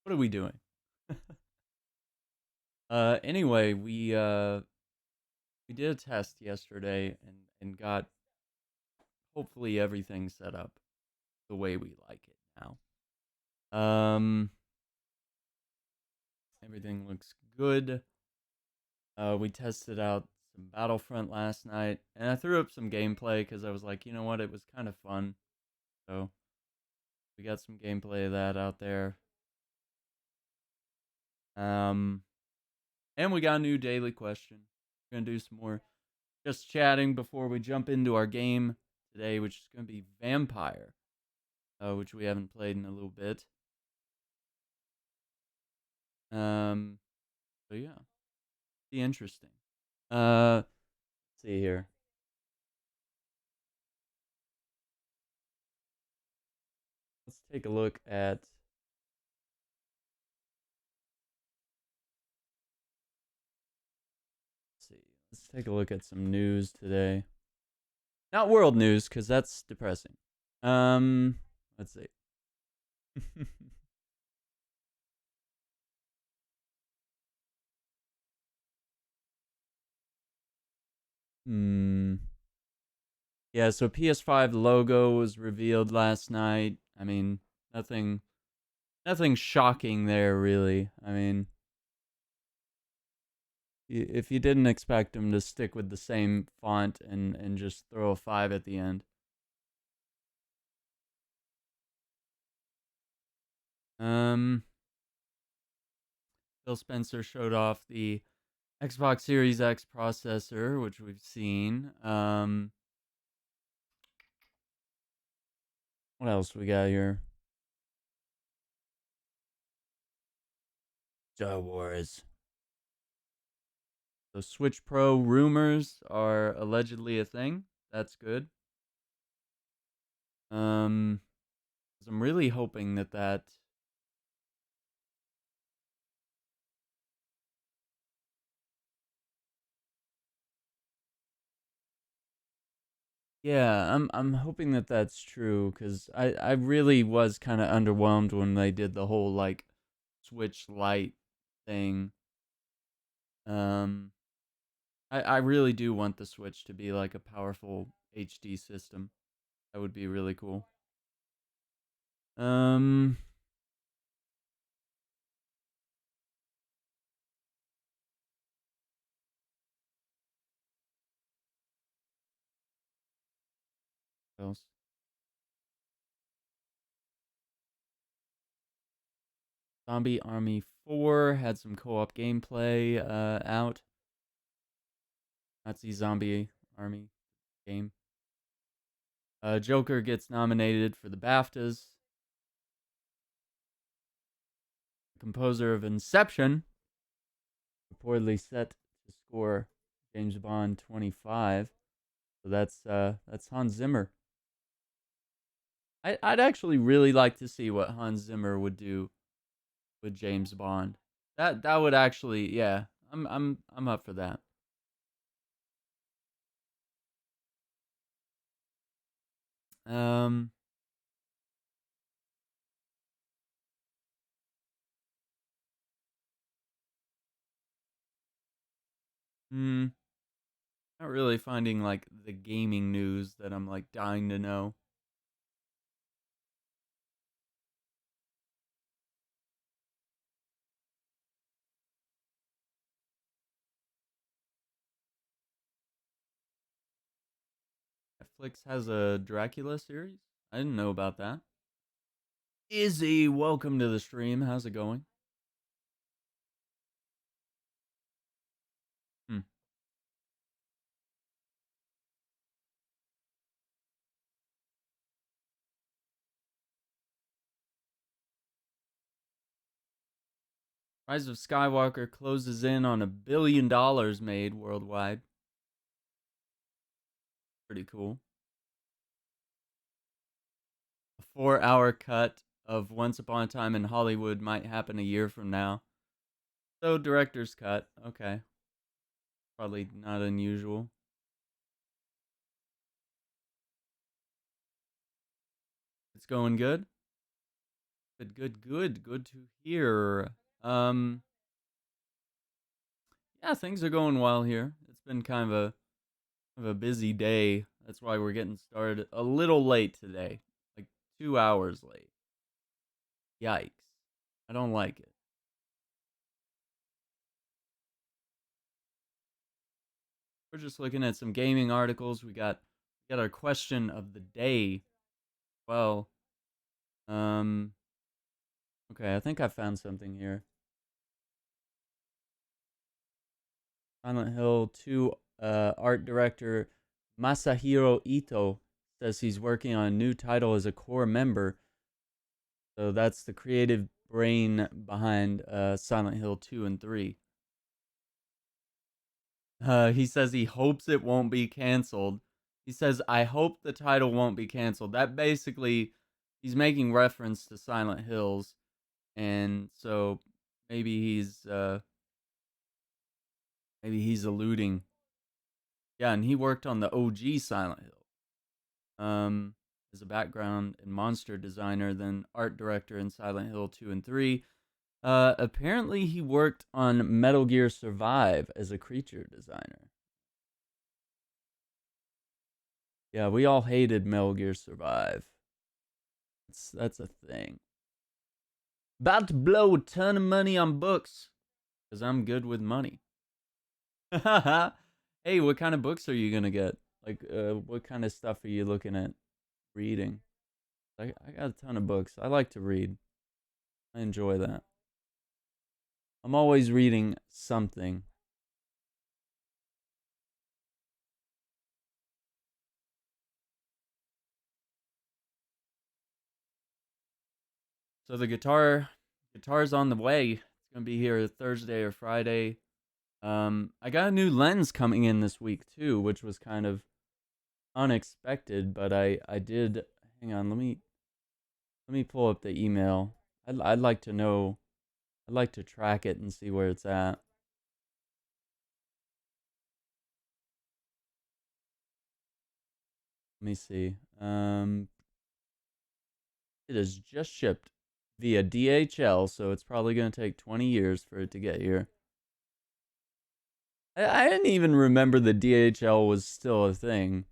What are we doing? Anyway, we did a test yesterday and got hopefully everything set up the way we like it now. Everything looks good. We tested out some Battlefront last night, and I threw up some gameplay because I was like, you know what, it was kind of fun. So we got some gameplay of that out there. Um, and we got a new daily question. We're gonna do some more just chatting before we jump into our game today, which is gonna be Vampire, which we haven't played in a little bit. Um, so yeah, be interesting. Let's see here. Let's take a look at. Let's see. Let's take a look at some news today. Not world news, because that's depressing. Let's see. hmm. Yeah, so PS5 logo was revealed last night. I mean, nothing, nothing shocking there, really. I mean, if you didn't expect them to stick with the same font and just throw a 5 at the end. Um, Phil Spencer showed off the Xbox Series X processor, which we've seen. What else we got here? Star Wars. So Switch Pro rumors are allegedly a thing. That's good. Um, 'Cause I'm really hoping that. Yeah, I'm hoping that that's true because I really was kind of underwhelmed when they did the whole like Switch Lite thing. Um, I really do want the Switch to be like a powerful HD system. That would be really cool. Um, what else? Zombie Army 4 had some co-op gameplay out. Nazi Zombie Army game. Joker gets nominated for the BAFTAs. The composer of Inception reportedly set to score James Bond 25. So that's Hans Zimmer. I'd actually really like to see what Hans Zimmer would do with James Bond. That would actually, yeah. I'm up for that. Um hmm, Not really finding like the gaming news that I'm like dying to know. Netflix has a Dracula series? I didn't know about that. Izzy, welcome to the stream. How's it going? Hmm. Rise of Skywalker closes in on $1 billion made worldwide. Pretty cool. A 4 hour cut of Once Upon a Time in Hollywood might happen a year from now. So, director's cut. Okay. Probably not unusual. It's going good. Good to hear. Um, yeah, things are going well here. It's been kind of a busy day. That's why we're getting started a little late today, like 2 hours late. Yikes! I don't like it. We're just looking at some gaming articles. We got our question of the day. Well, um, okay, I think I found something here. Silent Hill 2 art director Masahiro Ito says he's working on a new title as a core member. So that's the creative brain behind Silent Hill 2 and 3. He says he hopes it won't be canceled. He says, I hope the title won't be canceled. That basically, he's making reference to Silent Hills. And so maybe he's alluding. Yeah, and he worked on the OG Silent Hill. As a background and monster designer, then art director in Silent Hill 2 and 3. Apparently he worked on Metal Gear Survive as a creature designer. Yeah, we all hated Metal Gear Survive. That's a thing. About to blow a ton of money on books, because I'm good with money. Hey, what kind of books are you gonna get? Like, what kind of stuff are you looking at reading? I got a ton of books. I like to read. I enjoy that. I'm always reading something. So the guitar's on the way. It's gonna be here Thursday or Friday. I got a new lens coming in this week too, which was kind of unexpected, but I did. Hang on, let me pull up the email. I'd like to know. I'd like to track it and see where it's at. Let me see. It is just shipped via DHL, so it's probably gonna take 20 years for it to get here. I didn't even remember the DHL was still a thing.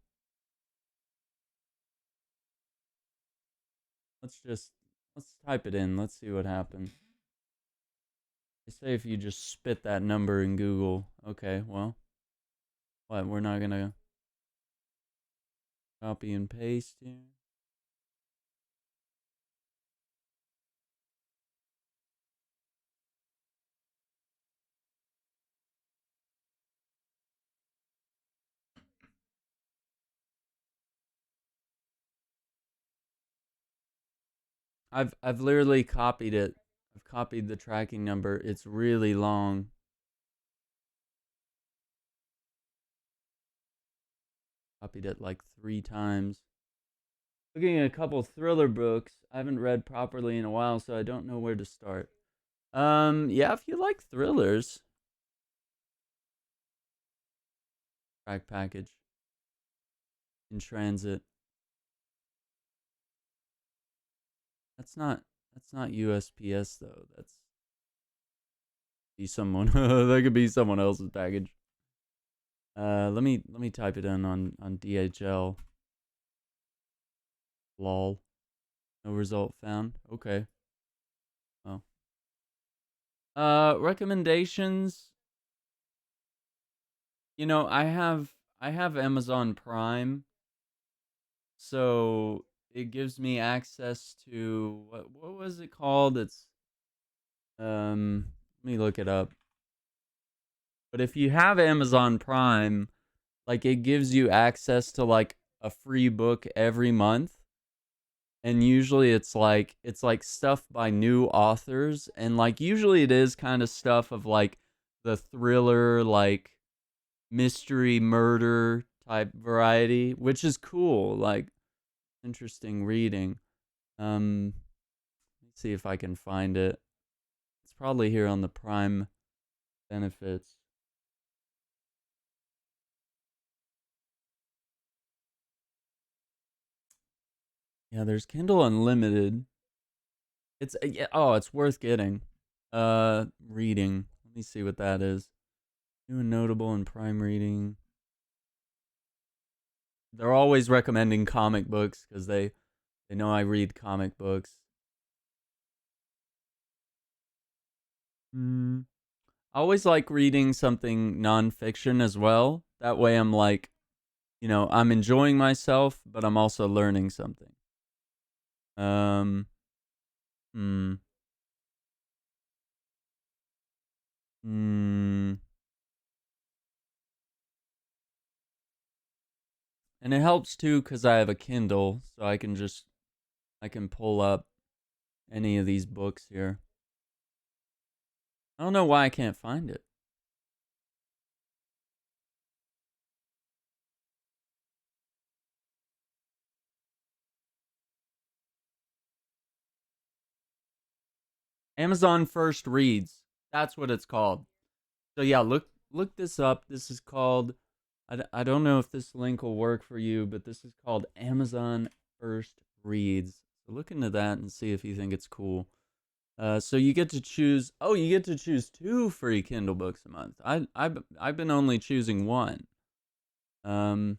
Let's type it in. Let's see what happens. They say if you just spit that number in Google. Okay, well, what? We're not gonna copy and paste here. I've literally copied it. I've copied the tracking number. It's really long. Copied it like 3 times. Looking at a couple thriller books I haven't read properly in a while, so I don't know where to start. Yeah, if you like thrillers, track package in transit. That's not USPS though. That's be someone. That could be someone else's package. Let me type it in on DHL. Lol. No result found. Okay. Well. Recommendations. I have Amazon Prime, so it gives me access to what was it called? It's let me look it up. But if you have Amazon Prime, like it gives you access to like a free book every month. And usually it's like stuff by new authors, and like usually it is kind of stuff of like the thriller, like mystery murder type variety, which is cool, like interesting reading. Let's see if I can find it. It's probably here on the Prime benefits. Yeah, there's Kindle Unlimited. It's yeah, oh, it's worth getting. Reading. Let me see what that is. New and notable in prime reading. They're always recommending comic books because they know I read comic books. Hmm. I always like reading something nonfiction as well. That way, I'm like, I'm enjoying myself, but I'm also learning something. Um. Hmm. Hmm. And it helps too because I have a Kindle, so I can pull up any of these books here. I don't know why I can't find it. Amazon First Reads. That's what it's called. So yeah, look this up. This is called. I don't know if this link will work for you, but this is called Amazon First Reads. So look into that and see if you think it's cool. So you get to choose. Oh, you get to choose two free Kindle books a month. I've been only choosing one. Um,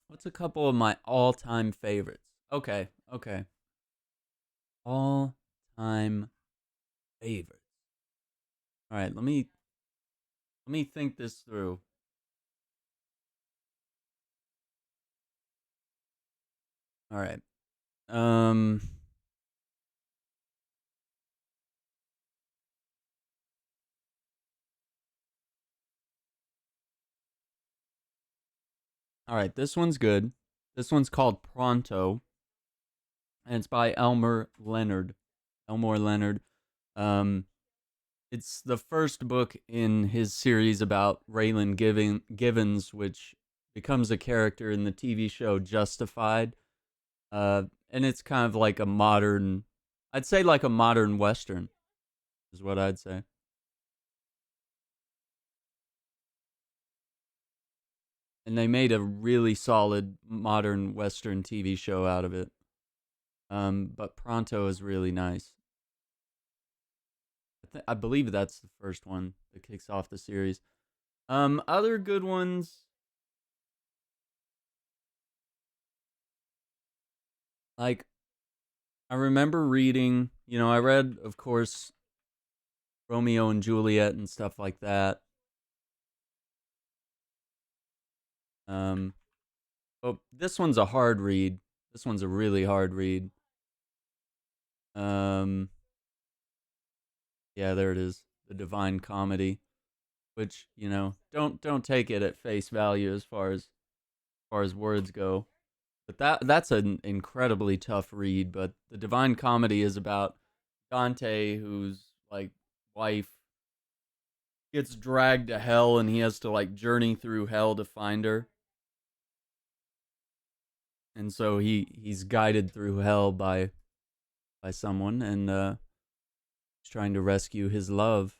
what's a couple of my all-time favorites? Okay, okay, all-time favorites. All right, let me think this through. All right. Um. All right. This one's good. This one's called Pronto, and it's by Elmer Leonard. Elmore Leonard. Um. It's the first book in his series about Givens, which becomes a character in the TV show Justified. And it's kind of like a modern, I'd say like a modern Western, is what I'd say. And they made a really solid modern Western TV show out of it. But Pronto is really nice. I believe that's the first one that kicks off the series. Other good ones, like I remember reading. I read, of course, Romeo and Juliet and stuff like that. Um, but this one's a hard read. This one's a really hard read. Um, yeah, there it is, the Divine Comedy, which don't take it at face value as far as words go. But that's an incredibly tough read. But the Divine Comedy is about Dante, whose like wife gets dragged to hell, and he has to like journey through hell to find her. And so he's guided through hell by someone, and he's trying to rescue his love,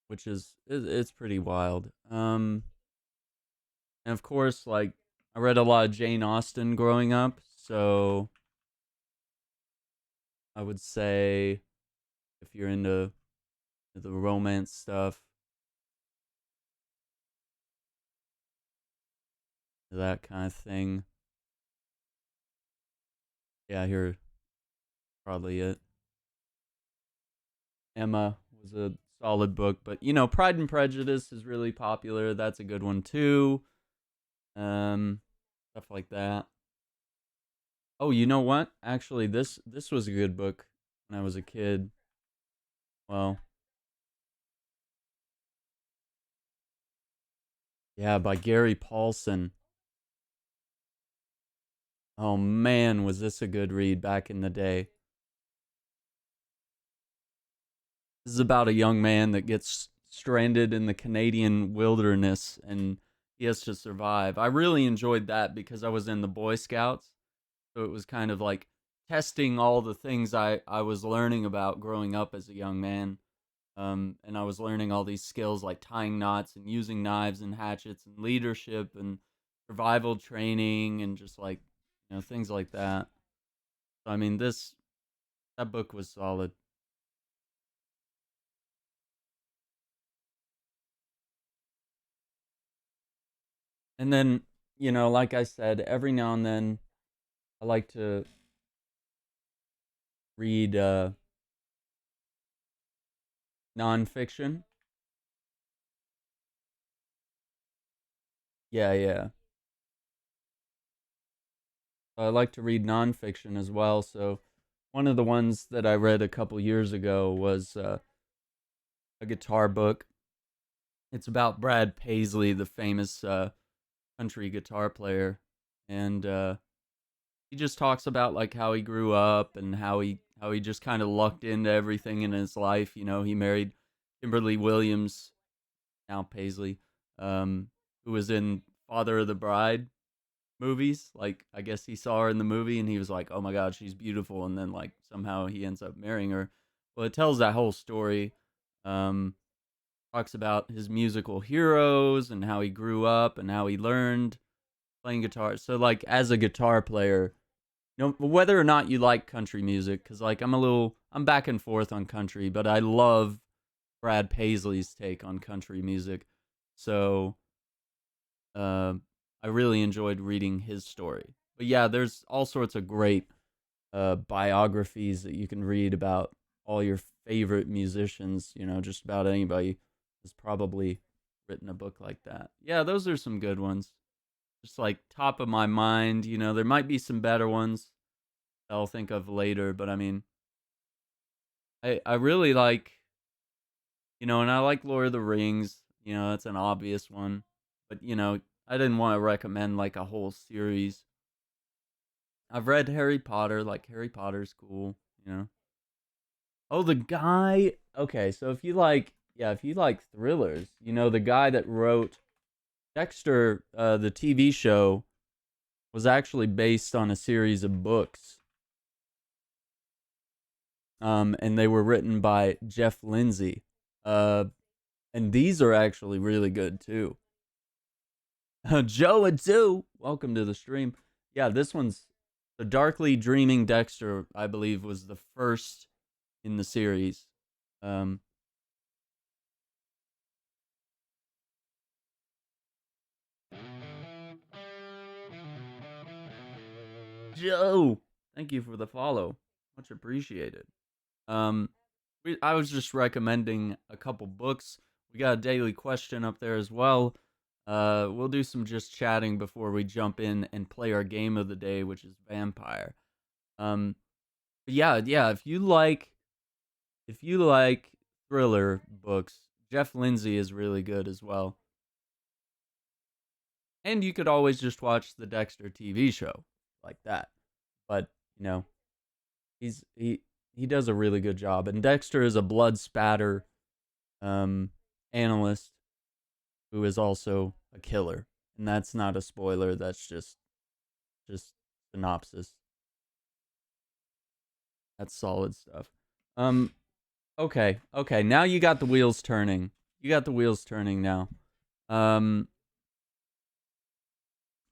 which it's pretty wild. And of course, like I read a lot of Jane Austen growing up, so I would say if you're into the romance stuff, that kind of thing, yeah, here probably it. Emma was a solid book, but Pride and Prejudice is really popular. That's a good one too. Um, Stuff like that. Oh, you know what? Actually, this was a good book when I was a kid. Well, yeah, by Gary Paulson. Oh man, was this a good read back in the day? This is about a young man that gets stranded in the Canadian wilderness and he has to survive. I really enjoyed that because I was in the Boy Scouts. So it was kind of like testing all the things I was learning about growing up as a young man. And I was learning all these skills like tying knots and using knives and hatchets and leadership and survival training and just like, things like that. So, I mean, that book was solid. And then, like I said, every now and then I like to read nonfiction. Yeah, yeah. I like to read nonfiction as well. So one of the ones that I read a couple years ago was a guitar book. It's about Brad Paisley, the famous country guitar player, and he just talks about like how he grew up and how he just kind of lucked into everything in his life. He married Kimberly Williams, now Paisley, who was in Father of the Bride movies. Like, I guess he saw her in the movie and he was like, "Oh my God, she's beautiful," and then like somehow he ends up marrying her. Well, it tells that whole story. Um, Talks about his musical heroes and how he grew up and how he learned playing guitar. So like as a guitar player, whether or not you like country music, because like I'm back and forth on country, but I love Brad Paisley's take on country music. So uh, I really enjoyed reading his story. But yeah, there's all sorts of great biographies that you can read about all your favorite musicians. Just about anybody has probably written a book like that. Yeah, those are some good ones. Just like top of my mind, there might be some better ones I'll think of later, but I mean, I really like, and I like Lord of the Rings. That's an obvious one, but I didn't want to recommend like a whole series. I've read Harry Potter, like Harry Potter's cool, you know. Oh, the guy. Okay, so if you like thrillers, the guy that wrote Dexter, the TV show, was actually based on a series of books. And they were written by Jeff Lindsay. Uh, and these are actually really good too. Joe and Sue, welcome to the stream. Yeah, this one's the Darkly Dreaming Dexter, I believe, was the first in the series. Um, Joe, thank you for the follow, much appreciated. Um, I was just recommending a couple books. We got a daily question up there as well. We'll do some just chatting before we jump in and play our game of the day, which is Vampire. Um, yeah, yeah. If you like thriller books, Jeff Lindsay is really good as well. And you could always just watch the Dexter TV show like that. But you know, he's he does a really good job. And Dexter is a blood spatter um, analyst who is also a killer, and that's not a spoiler. That's just synopsis. That's solid stuff. Um, okay, okay. Now you got the wheels turning. You got the wheels turning now. Um,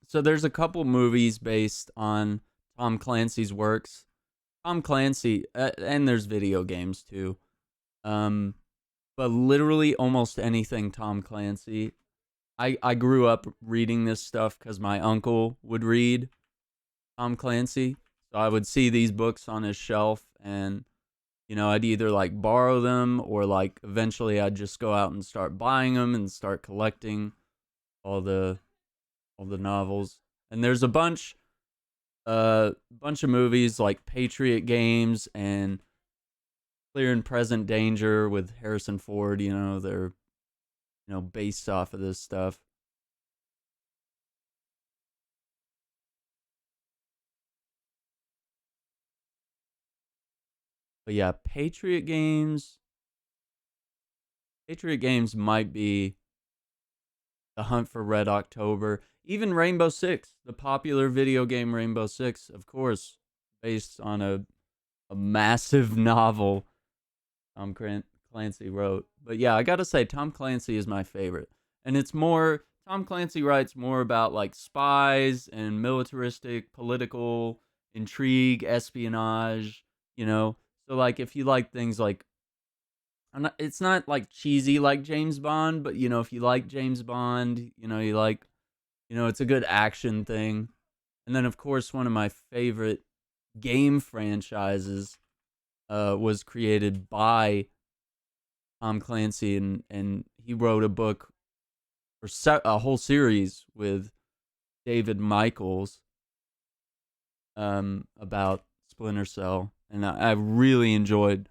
so there's a couple movies based on Tom Clancy's works. Tom Clancy, and there's video games too. Um, but literally almost anything Tom Clancy. I grew up reading this stuff because my uncle would read Tom Clancy. So I would see these books on his shelf, and I'd either like borrow them or like eventually I'd just go out and start buying them and start collecting all the all the novels. And there's a bunch of movies like Patriot Games and Clear and Present Danger with Harrison Ford. They're based off of this stuff. But yeah, Patriot Games might be The Hunt for Red October. Even Rainbow Six, the popular video game Rainbow Six, of course, based on a massive novel Tom Clancy wrote. But yeah, I gotta say, Tom Clancy is my favorite. And it's more, Tom Clancy writes more about like spies and militaristic, political intrigue, espionage, you know? So, like, if you like things like, it's not like cheesy like James Bond, but if you like James Bond, you like, it's a good action thing. And then, of course, one of my favorite game franchises was created by Tom Clancy, and he wrote a book or a whole series with David Michaels about Splinter Cell, and I really enjoyed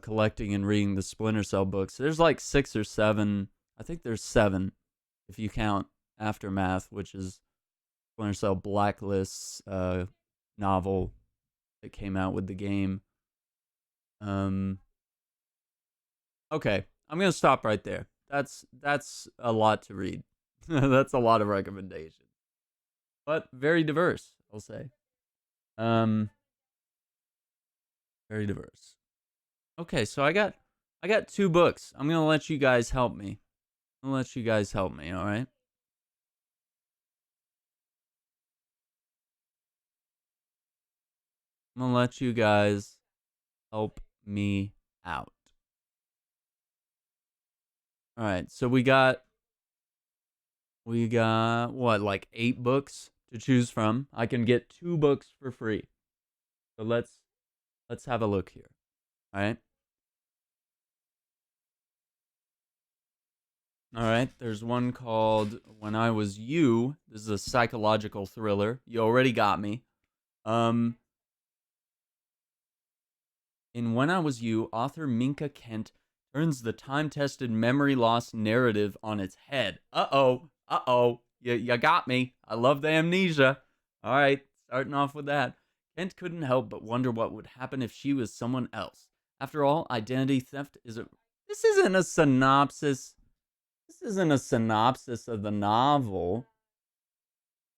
collecting and reading the Splinter Cell books. There's like 6 or 7. I think there's 7 if you count Aftermath, which is Splinter Cell Blacklist's novel that came out with the game. Okay, I'm gonna stop right there. That's a lot to read. That's a lot of recommendations, but very diverse, I'll say. Um, very diverse. Okay, so I got 2 books. I'm gonna let you guys help me. I'll let you guys help me. All right. I'm gonna let you guys help me out. All right. So we got what, like 8 books to choose from. I can get 2 books for free. So let's have a look here. All right. All right. There's one called When I Was You. This is a psychological thriller. You already got me. Um In When I Was You, author Minka Kent turns the time-tested memory loss narrative on its head. Uh-oh. Uh-oh. You got me. I love the amnesia. All right, starting off with that. Kent couldn't help but wonder what would happen if she was someone else. After all, identity theft is a... This isn't a synopsis. This isn't a synopsis of the novel.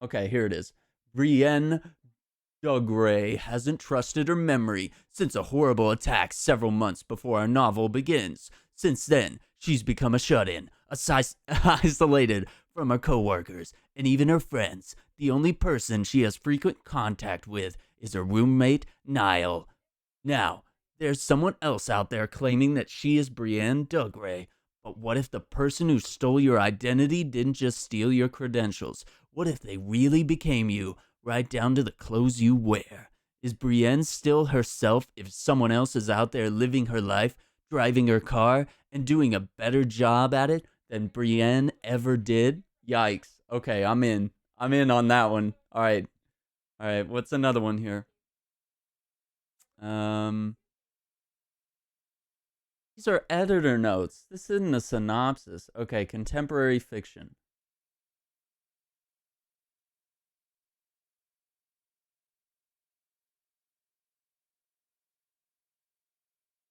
Okay, here it is. Brienne Dougray hasn't trusted her memory since a horrible attack several months before our novel begins. Since then, she's become a shut-in, isolated from her co-workers and even her friends. The only person she has frequent contact with is her roommate, Niall. Now, there's someone else out there claiming that she is Brienne Dougray. But what if the person who stole your identity didn't just steal your credentials? What if they really became you, right down to the clothes you wear? Is Brienne still herself if someone else is out there living her life, driving her car, and doing a better job at it than Brienne ever did? Yikes. Okay, I'm in. I'm in on that one. All right. All right, what's another one here? Um These are editor notes. This isn't a synopsis. Okay, contemporary fiction.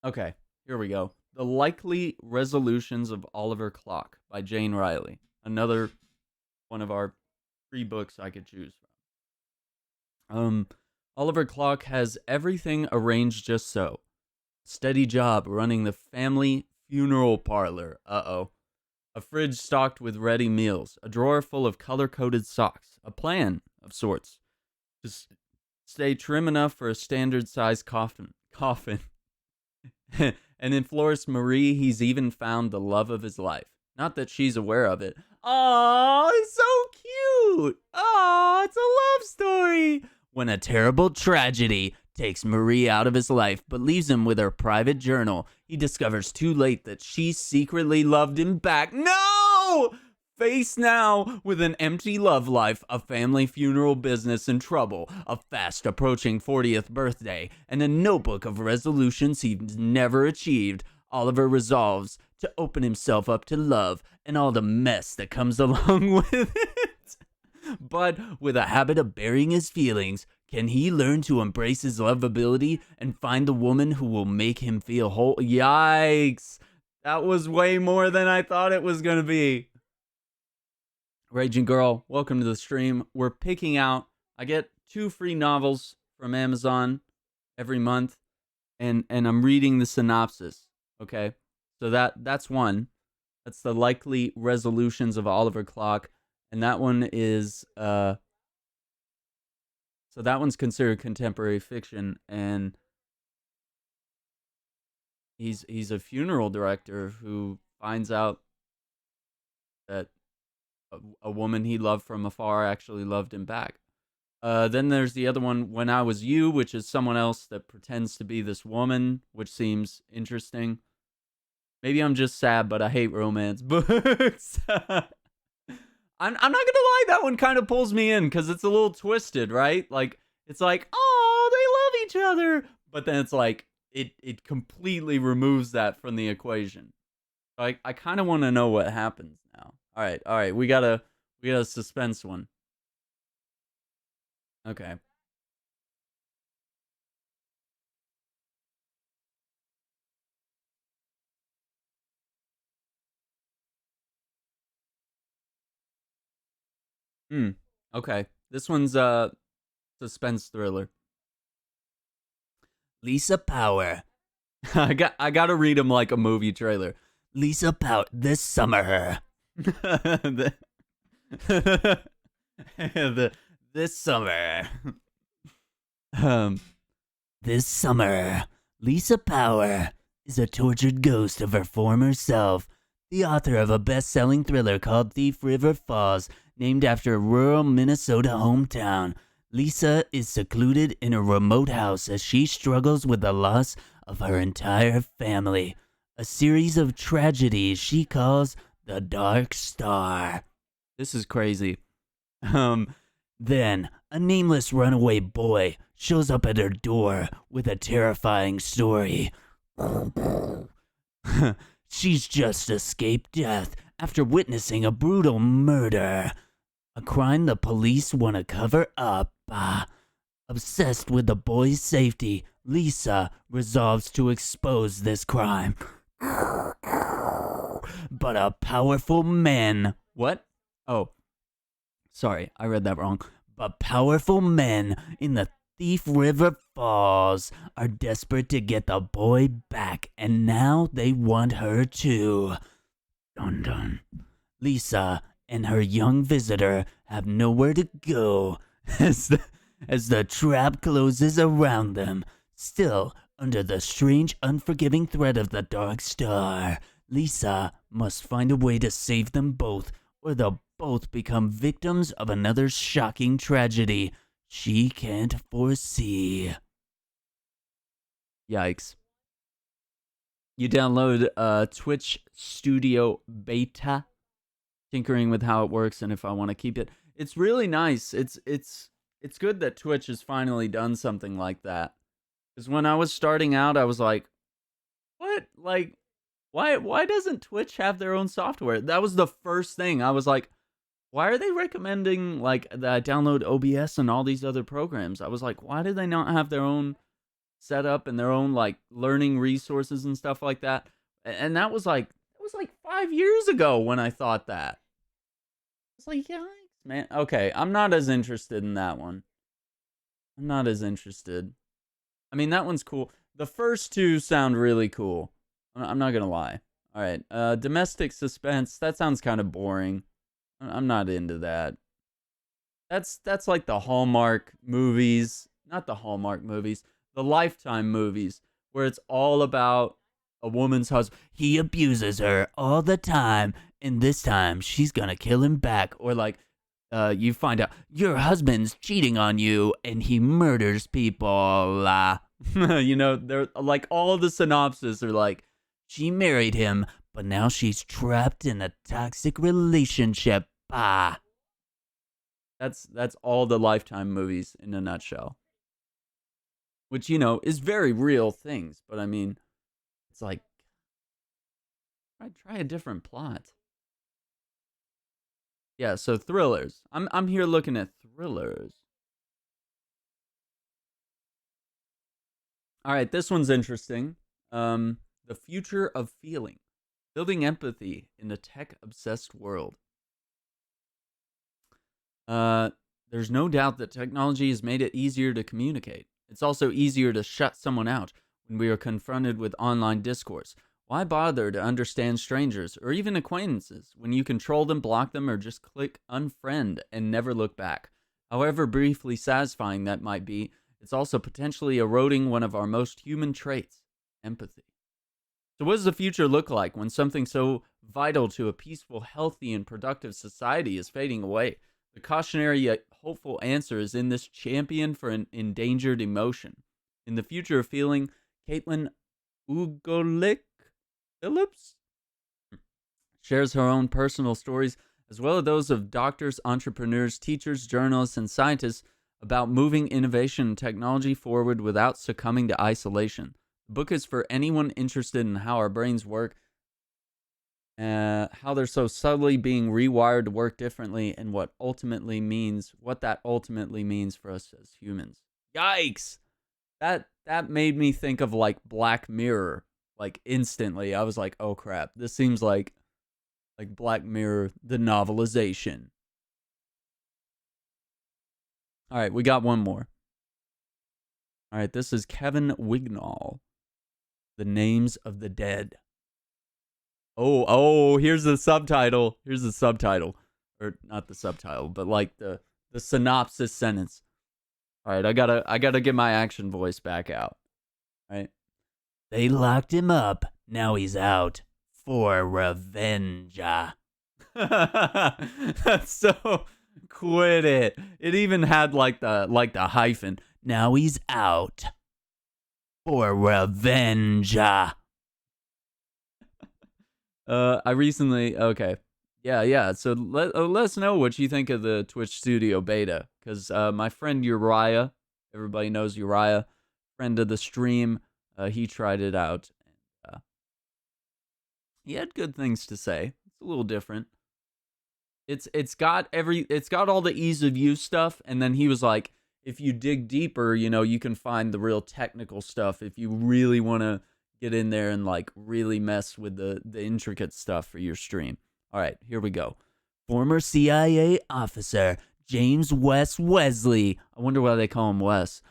Okay, here we go. The Likely Resolutions of Oliver Clock by Jane Riley. Another one of our free books I could choose from. Oliver Clock has everything arranged just so. Steady job running the family funeral parlor. Uh-oh. A fridge stocked with ready meals. A drawer full of color-coded socks. A plan of sorts. Just stay trim enough for a standard-sized coffin. And in Florence Marie, he's even found the love of his life. Not that she's aware of it. Aww, it's so cute. Aww, it's a love story. When a terrible tragedy takes Marie out of his life but leaves him with her private journal, he discovers too late that she secretly loved him back. No! Faced now with an empty love life, a family funeral business in trouble, a fast approaching 40th birthday, and a notebook of resolutions he's never achieved, Oliver resolves to open himself up to love and all the mess that comes along with it. But with a habit of burying his feelings, can he learn to embrace his lovability and find the woman who will make him feel whole? Yikes! That was way more than I thought it was going to be. Raging Girl, welcome to the stream. We're picking out, I get 2 free novels from Amazon every month, and I'm reading the synopsis. Okay, so that's one. That's the likely resolutions of Oliver Clock, and that one is so that one's considered contemporary fiction, and he's a funeral director who finds out that a woman he loved from afar actually loved him back. Then there's the other one, When I Was You, which is someone else that pretends to be this woman, which seems interesting. Maybe I'm just sad, but I hate romance books. I'm not gonna lie, that one kind of pulls me in because it's a little twisted, right? Like it's like, oh, they love each other, but then it's like it completely removes that from the equation. I kind of want to know what happens now. All right, we got a suspense one. Okay. Hmm. Okay. This one's suspense thriller. Lisa Power. I got to read him like a movie trailer. Lisa Power this summer. the, this summer. Um this summer, Lisa Power is a tortured ghost of her former self, the author of a best-selling thriller called Thief River Falls, named after a rural Minnesota hometown. Lisa is secluded in a remote house as she struggles with the loss of her entire family. A series of tragedies she calls the Dark Star. This is crazy. Um, then a nameless runaway boy shows up at her door with a terrifying story. She's just escaped death after witnessing a brutal murder. A crime the police want to cover up. Obsessed with the boy's safety, Lisa resolves to expose this crime. But a powerful man. What? Oh, sorry, I read that wrong. But powerful men in the Thief River Falls are desperate to get the boy back, and now they want her too. Dun dun. Lisa and her young visitor have nowhere to go as the trap closes around them. Still, under the strange, unforgiving threat of the Dark Star, Lisa must find a way to save them both, or they'll both become victims of another shocking tragedy she can't foresee. Yikes. You download Twitch Studio Beta, tinkering with how it works and if I want to keep it. It's really nice. It's good that Twitch has finally done something like that. Because when I was starting out, I was like, what? Like, why doesn't Twitch have their own software? That was the first thing. I was like, why are they recommending like that I download OBS and all these other programs? I was like, why do they not have their own setup and their own like learning resources and stuff like that? And that was like 5 years ago when I thought that. It's like, yikes, man. Okay, I'm not as interested in that one. I'm not as interested. I mean, that one's cool. The first two sound really cool. I'm not gonna lie. All right, domestic suspense. That sounds kind of boring. I'm not into that. That's like the Hallmark movies, not the Hallmark movies, the Lifetime movies, where it's all about a woman's husband. He abuses her all the time, and this time she's gonna kill him back. Or like, you find out your husband's cheating on you, and he murders people. They're like all of the synopsis are like, she married him, but now she's trapped in a toxic relationship. That's all the Lifetime movies in a nutshell. Which is very real things, but I mean, it's like try a different plot. Yeah, so thrillers. I'm here looking at thrillers. All right, this one's interesting. The future of feeling, building empathy in a tech obsessed world. Uh, There's no doubt that technology has made it easier to communicate. It's also easier to shut someone out when we are confronted with online discourse. Why bother to understand strangers or even acquaintances when you control them, block them, or just click unfriend and never look back? However briefly satisfying that might be, it's also potentially eroding one of our most human traits, empathy. So, what does the future look like when something so vital to a peaceful, healthy, and productive society is fading away? The cautionary yet hopeful answer is in this champion for an endangered emotion. In the future of feeling, Caitlin Ugolik Phillips shares her own personal stories, as well as those of doctors, entrepreneurs, teachers, journalists, and scientists about moving innovation and technology forward without succumbing to isolation. The book is for anyone interested in how our brains work, how they're so subtly being rewired to work differently, and what that ultimately means for us as humans. Yikes! That made me think of like Black Mirror, like instantly. I was like, oh crap, this seems like Black Mirror, the novelization. All right, we got one more. All right, this is Kevin Wignall, The Names of the Dead. Oh, here's the subtitle. Here's the subtitle. Or not the subtitle, but like the synopsis sentence. All right, I gotta get my action voice back out. All right. They locked him up. Now he's out for revenge. That's so quit it. It even had like the hyphen. Now he's out for revenge. I recently okay. Yeah. So let us know what you think of the Twitch Studio beta, because my friend Uriah, everybody knows Uriah, friend of the stream, he tried it out. He had good things to say. It's a little different. It's got all the ease of use stuff, and then he was like, if you dig deeper, you can find the real technical stuff if you really want to get in there and like really mess with the intricate stuff for your stream. All right, here we go. Former CIA officer James Wes Wesley. I wonder why they call him Wes.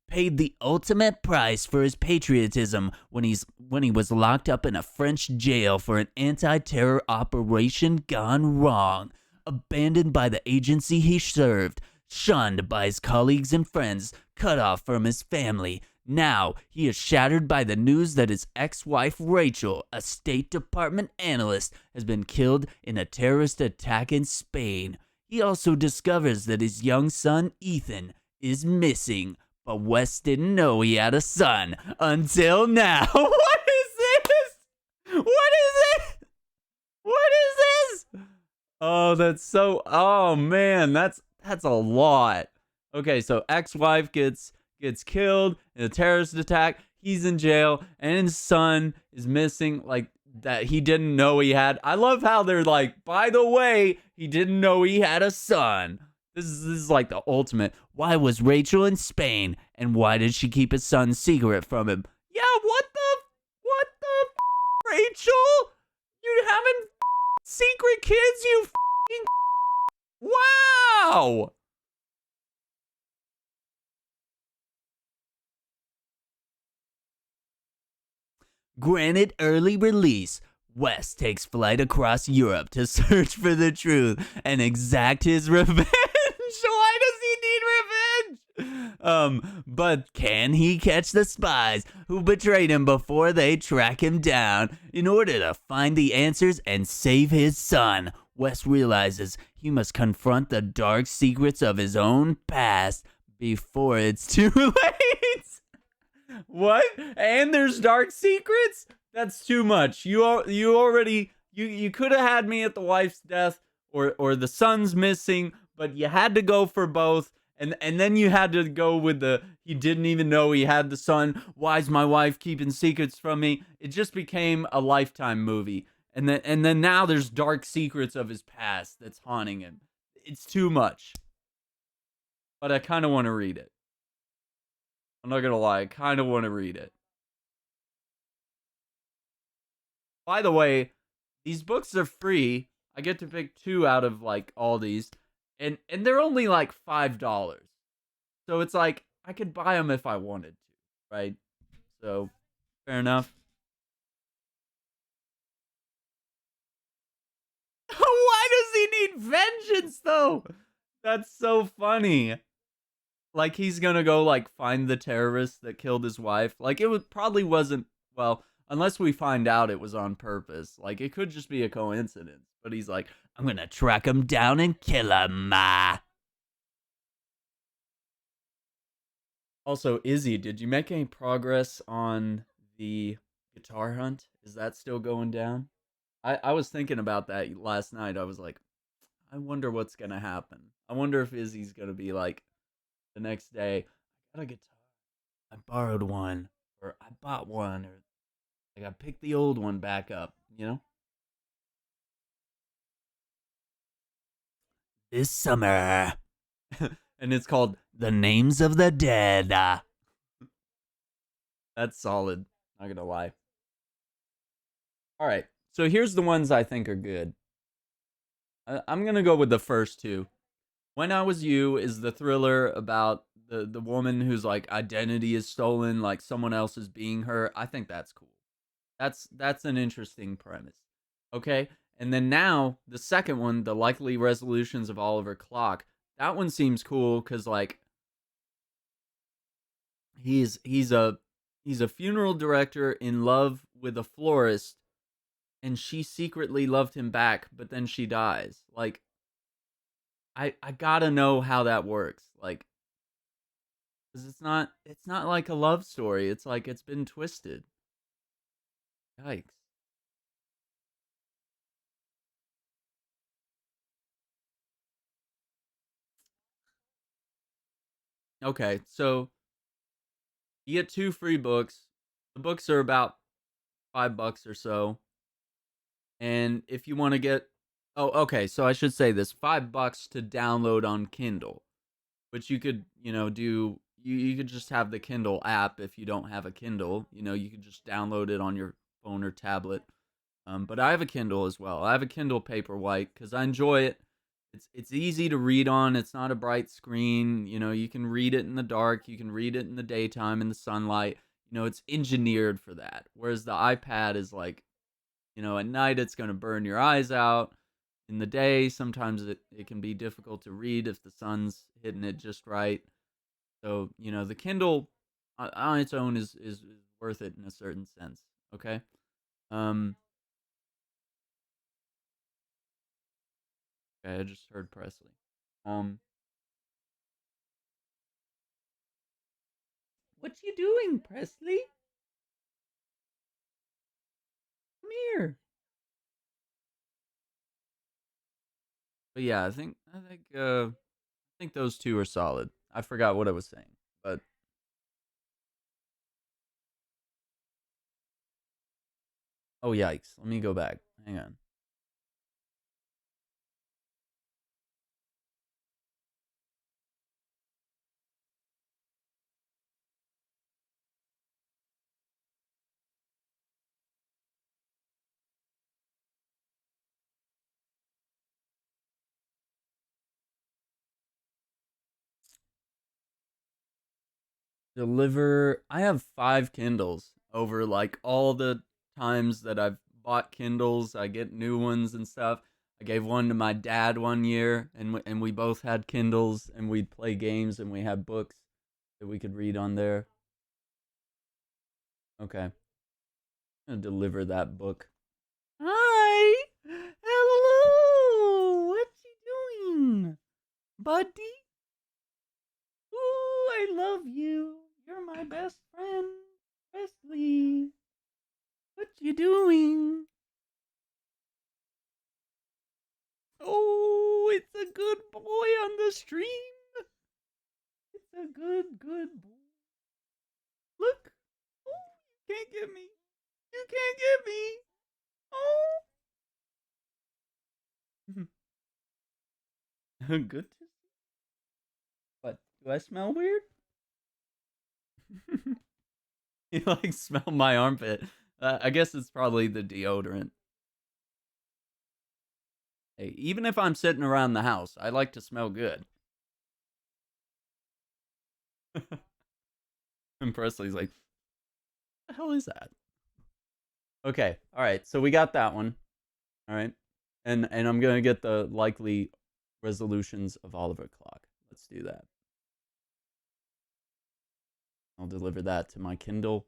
Paid the ultimate price for his patriotism when he was locked up in a French jail for an anti-terror operation gone wrong. Abandoned by the agency he served, shunned by his colleagues and friends, cut off from his family. Now he is shattered by the news that his ex-wife Rachel, a State Department analyst, has been killed in a terrorist attack in Spain. He also discovers that his young son Ethan is missing. But Wes didn't know he had a son until now. What is this? What is it? What is this? Oh, that's so. Oh man, that's a lot. Okay, so ex-wife gets killed in a terrorist attack. He's in jail, and his son is missing. Like that, he didn't know he had. I love how they're like, by the way, he didn't know he had a son. This is like the ultimate. Why was Rachel in Spain, and why did she keep his son secret from him? Yeah, what the Rachel? You having secret kids? You wow. Granted early release, Wes takes flight across Europe to search for the truth and exact his revenge. Why does he need revenge? But can he catch the spies who betrayed him before they track him down in order to find the answers and save his son? Wes realizes he must confront the dark secrets of his own past before it's too late. What? And there's dark secrets? That's too much. You already you could have had me at the wife's death or the son's missing, but you had to go for both. And then you had to go with the he didn't even know he had the son. Why's my wife keeping secrets from me? It just became a Lifetime movie. And then now there's dark secrets of his past that's haunting him. It's too much. But I kind of want to read it. I'm not gonna lie, I kind of want to read it. By the way, these books are free. I get to pick two out of like all these, and they're only like $5. So it's like I could buy them if I wanted to, right? So fair enough. Why does he need vengeance though? That's so funny. Like he's gonna go like find the terrorist that killed his wife. Like it was probably wasn't, well, unless we find out it was on purpose. Like it could just be a coincidence. But he's like, I'm gonna track him down and kill him. Also, Izzy, did you make any progress on the guitar hunt? Is that still going down? I was thinking about that last night. I was like, I wonder what's gonna happen. I wonder if Izzy's gonna be like the next day, I got a guitar. I borrowed one, or I bought one, or like I picked the old one back up, you know? This summer. And it's called The Names of the Dead. That's solid. Not gonna lie. All right. So here's the ones I think are good. I'm gonna go with the first two. When I Was You is the thriller about the woman whose like identity is stolen, like someone else is being her. I think that's cool. That's an interesting premise. Okay? And then now the second one, The Likely Resolutions of Oliver Clock. That one seems cool cuz like he's a he's a funeral director in love with a florist and she secretly loved him back, but then she dies. Like I got to know how that works. Like cuz it's not like a love story. It's like it's been twisted. Yikes. Okay, so you get two free books. The books are about $5 or so. And if you want to get, oh, okay, so I should say this: $5 to download on Kindle, which you could, do. You could just have the Kindle app if you don't have a Kindle. You could just download it on your phone or tablet. But I have a Kindle as well. I have a Kindle Paperwhite because I enjoy it. It's easy to read on. It's not a bright screen. You can read it in the dark. You can read it in the daytime in the sunlight. It's engineered for that. Whereas the iPad is like, at night it's going to burn your eyes out. In the day, sometimes it can be difficult to read if the sun's hitting it just right. So, the Kindle on its own is worth it in a certain sense. Okay. Um, okay, I just heard Presley. Um, what you doing, Presley? Come here. But yeah, I think those two are solid. I forgot what I was saying, but oh yikes! Let me go back. Hang on. Deliver. I have 5 Kindles over like all the times that I've bought Kindles. I get new ones and stuff. I gave one to my dad one year, and we both had Kindles, and we'd play games, and we had books that we could read on there. Okay, I'm gonna deliver that book. Hi, hello. What you doing, buddy? Ooh, I love you. You're my best friend, Wesley. What you doing? Oh, it's a good boy on the stream. It's a good boy. Look. Oh, you can't get me. You can't get me. Oh. Good to see. What? Do I smell weird? You like smell my armpit. I guess it's probably the deodorant. Hey, even if I'm sitting around the house, I like to smell good. And Presley's like, "What the hell is that?" Okay, all right. So we got that one. All right, and I'm gonna get the likely resolutions of Oliver Clock. Let's do that. I'll deliver that to my Kindle.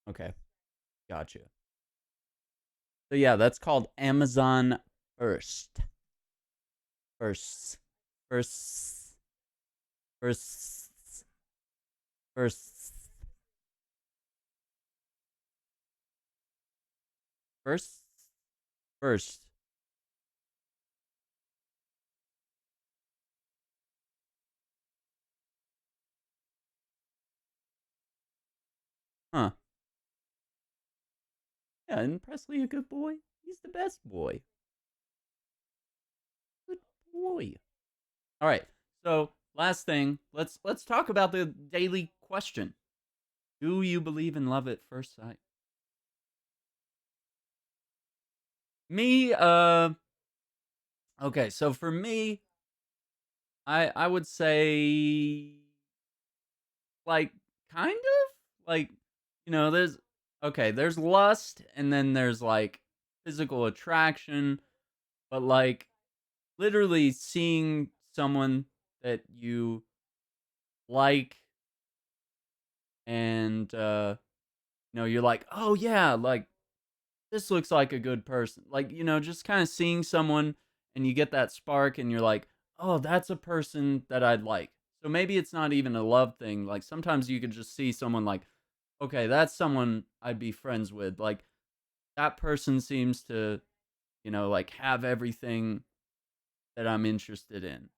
Okay, gotcha. So yeah, that's called Amazon First. First. First. First. First. First. First. Huh. Yeah, isn't Presley a good boy? He's the best boy. Good boy. All right. So last thing, let's talk about the daily question. Do you believe in love at first sight? Me, okay, so for me, I would say like kind of like there's okay, there's lust and then there's like physical attraction, but like literally seeing someone that you like and you're like, "Oh yeah, like this looks like a good person." Like, just kind of seeing someone and you get that spark and you're like, "Oh, that's a person that I'd like." So maybe it's not even a love thing. Like sometimes you could just see someone like, "Okay, that's someone I'd be friends with." Like that person seems to, like have everything that I'm interested in,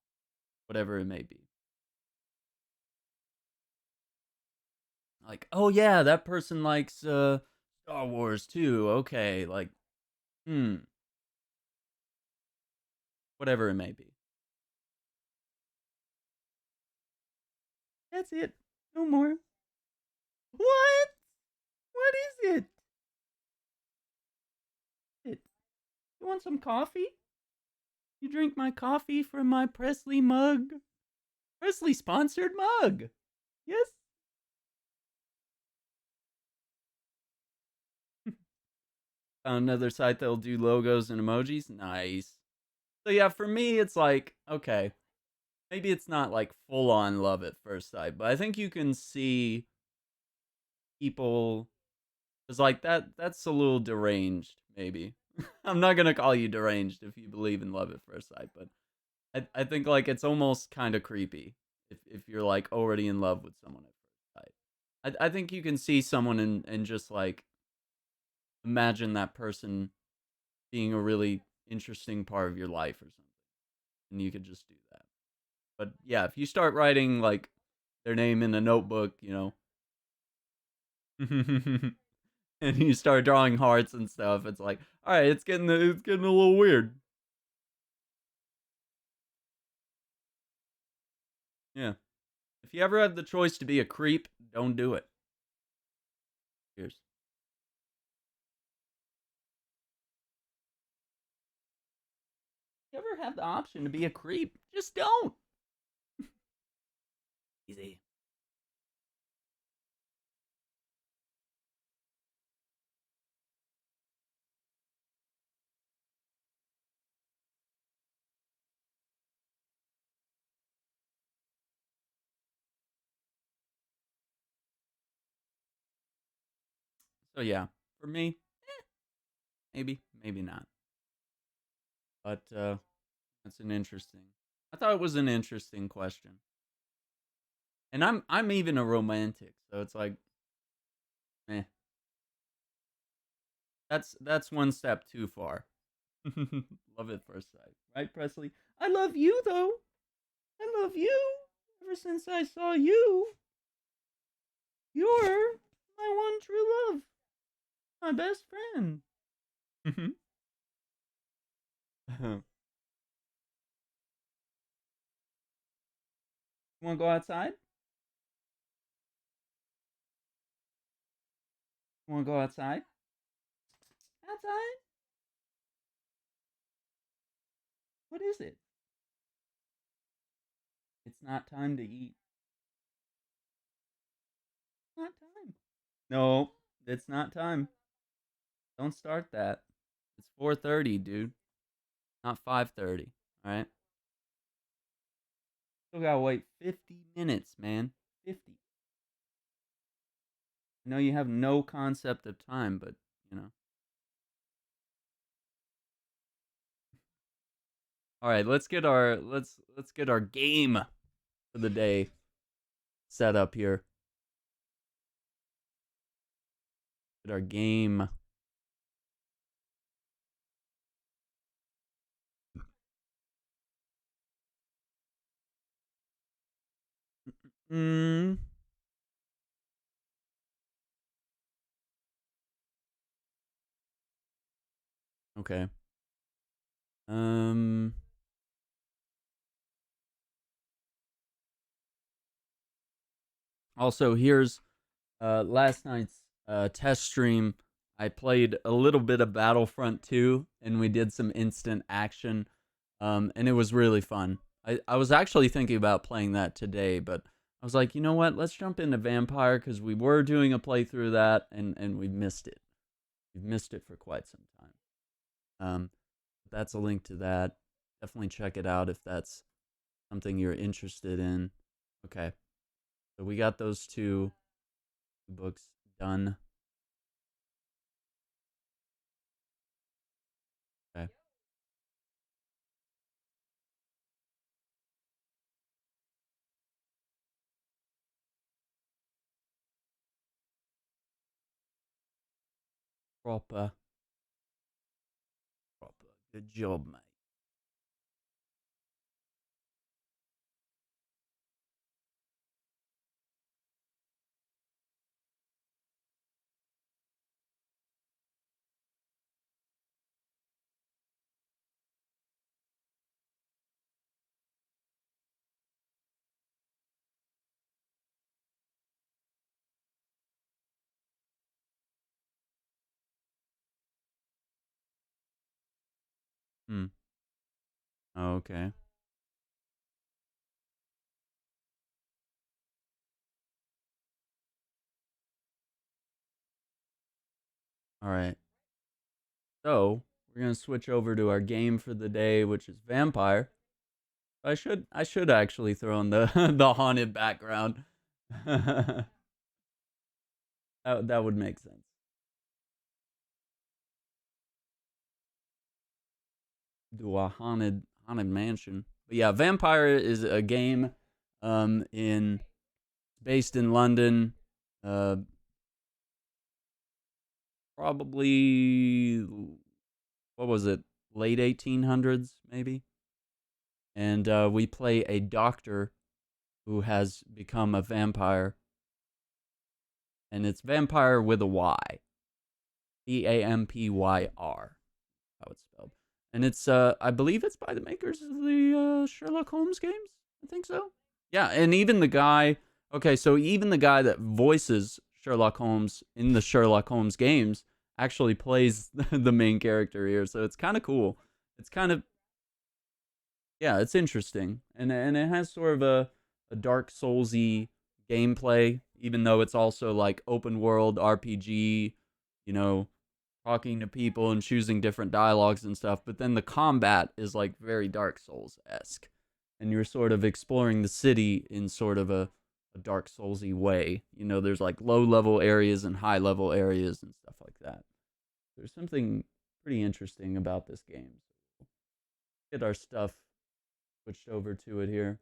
whatever it may be. Like, "Oh yeah, that person likes Star Wars too." Okay, like, hmm, whatever it may be. That's it. No more. What? What is it? You want some coffee? You drink my coffee from my Presley mug? Presley sponsored mug. Yes. Found another site that'll do logos and emojis. Nice. So yeah, for me, it's like, okay, maybe it's not like full on love at first sight, but I think you can see people. It's like that's a little deranged, maybe. I'm not gonna call you deranged if you believe in love at first sight, but I think like it's almost kind of creepy if you're like already in love with someone at first sight. I think you can see someone and just like imagine that person being a really interesting part of your life or something, and you could just do that. But yeah, if you start writing like their name in a notebook, and you start drawing hearts and stuff, it's like, all right, it's getting a little weird. Yeah. If you ever had the choice to be a creep, don't do it. Cheers. If you ever have the option to be a creep, just don't. Easy. So yeah, for me, maybe, maybe not. But that's an interesting. I thought it was an interesting question, and I'm even a romantic, so it's like, eh, that's one step too far. Love at first sight, right, Presley? I love you though. I love you. Ever since I saw you, you're my one true love, my best friend. You want to go outside? You want to go outside? Outside? What is it? It's not time to eat. It's not time. No, it's not time. Don't start that. It's 4:30, dude. Not 5:30. All right. Still gotta wait 50 minutes, man. 50. I know you have no concept of time, but you know. All right, let's get our game for the day set up here. Get our game. Mm. Okay. Um. Also, here's last night's test stream. I played a little bit of Battlefront 2, and we did some instant action, and it was really fun. I was actually thinking about playing that today, but I was like, you know what? Let's jump into Vampire because we were doing a playthrough of that, and we missed it. We've missed it for quite some time. That's a link to that. Definitely check it out if that's something you're interested in. Okay, so we got those two books done. Okay. Proper. Proper. Good job, mate. Hmm. Okay. All right. So we're gonna switch over to our game for the day, which is Vampire. I should actually throw in the the haunted background. That would make sense. Do a haunted mansion. But yeah, Vampire is a game in based in London. Uh Probably what was it? Late 1800s maybe. And we play a doctor who has become a vampire, and it's vampire with a Y, Vampyr, how it's spelled. And it's I believe it's by the makers of the Sherlock Holmes games. I think so. Yeah, and even the guy. Okay, so even the guy that voices Sherlock Holmes in the Sherlock Holmes games actually plays the main character here. So it's kind of cool. It's kind of yeah, it's interesting, and it has sort of a Dark Soulsy gameplay, even though it's also like open world RPG, you know, talking to people and choosing different dialogues and stuff. But then the combat is like very Dark Souls esque, and you're sort of exploring the city in sort of a Dark Soulsy way. You know, there's like low level areas and high level areas and stuff like that. There's something pretty interesting about this game. Get our stuff switched over to it here.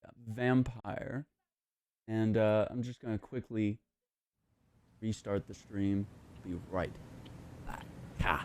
Yeah, Vampire. And I'm just going to quickly restart the stream. Be right back. Ha.